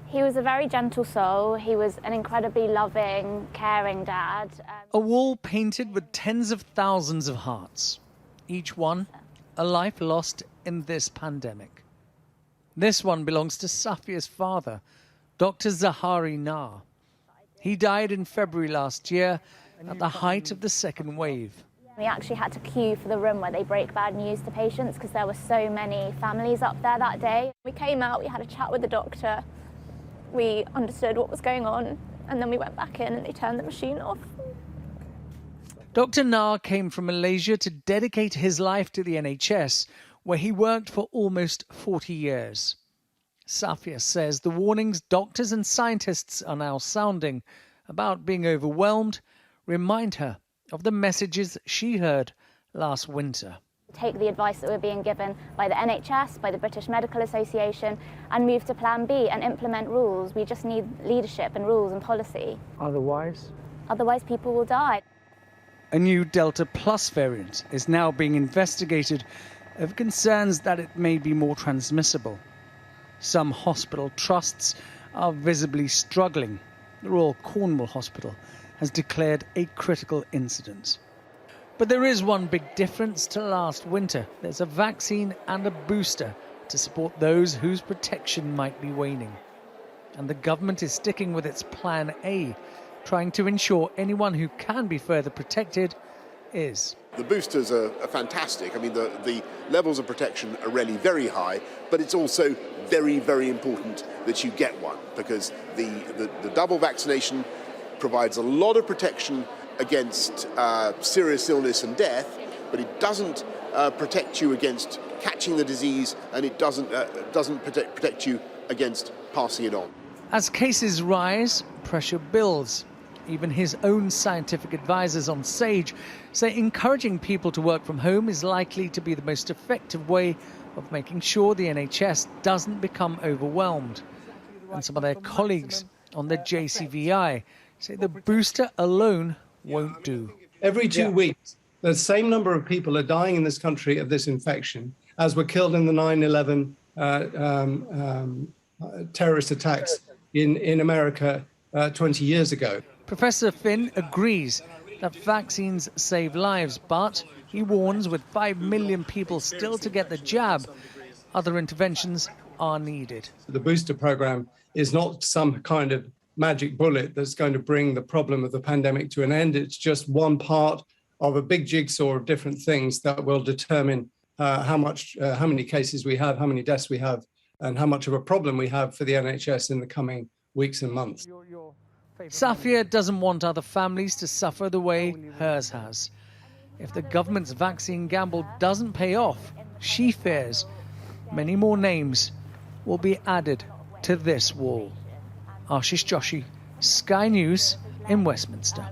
He was a very gentle soul. He was an incredibly loving, caring dad. A wall painted with tens of thousands of hearts. Each one a life lost in this pandemic. This one belongs to Safia's father, Dr. Zahari Nar. He died in February last year at the height of the second wave. We actually had to queue for the room where they break bad news to patients because there were so many families up there that day. We came out, we had a chat with the doctor, we understood what was going on, and then we went back in and they turned the machine off. Dr. Nar came from Malaysia to dedicate his life to the NHS, where he worked for almost 40 years. Safia says the warnings doctors and scientists are now sounding about being overwhelmed remind her of the messages she heard last winter. Take the advice that we're being given by the NHS, by the British Medical Association, and move to Plan B and implement rules. We just need leadership and rules and policy. Otherwise people will die. A new Delta Plus variant is now being investigated over concerns that it may be more transmissible. Some hospital trusts are visibly struggling. The Royal Cornwall Hospital has declared a critical incident. But there is one big difference to last winter. There's a vaccine and a booster to support those whose protection might be waning. And the government is sticking with its Plan A, trying to ensure anyone who can be further protected is. The boosters are fantastic. I mean, the levels of protection are really very high, but it's also very, very important that you get one because the double vaccination provides a lot of protection against serious illness and death, but it doesn't protect you against catching the disease, and it doesn't protect you against passing it on. As cases rise, pressure builds. Even his own scientific advisors on SAGE say encouraging people to work from home is likely to be the most effective way of making sure the NHS doesn't become overwhelmed. And some of their colleagues on the JCVI say the booster alone won't do. Every 2 weeks, the same number of people are dying in this country of this infection as were killed in the 9/11 terrorist attacks in America 20 years ago. Professor Finn agrees that vaccines save lives, but he warns with 5 million people still to get the jab, other interventions are needed. The booster program is not some kind of magic bullet that's going to bring the problem of the pandemic to an end. It's just one part of a big jigsaw of different things that will determine how many cases we have, how many deaths we have, and how much of a problem we have for the NHS in the coming weeks and months. Safia doesn't want other families to suffer the way hers has. If the government's vaccine gamble doesn't pay off, she fears many more names will be added to this wall. Ashish Joshi, Sky News in Westminster.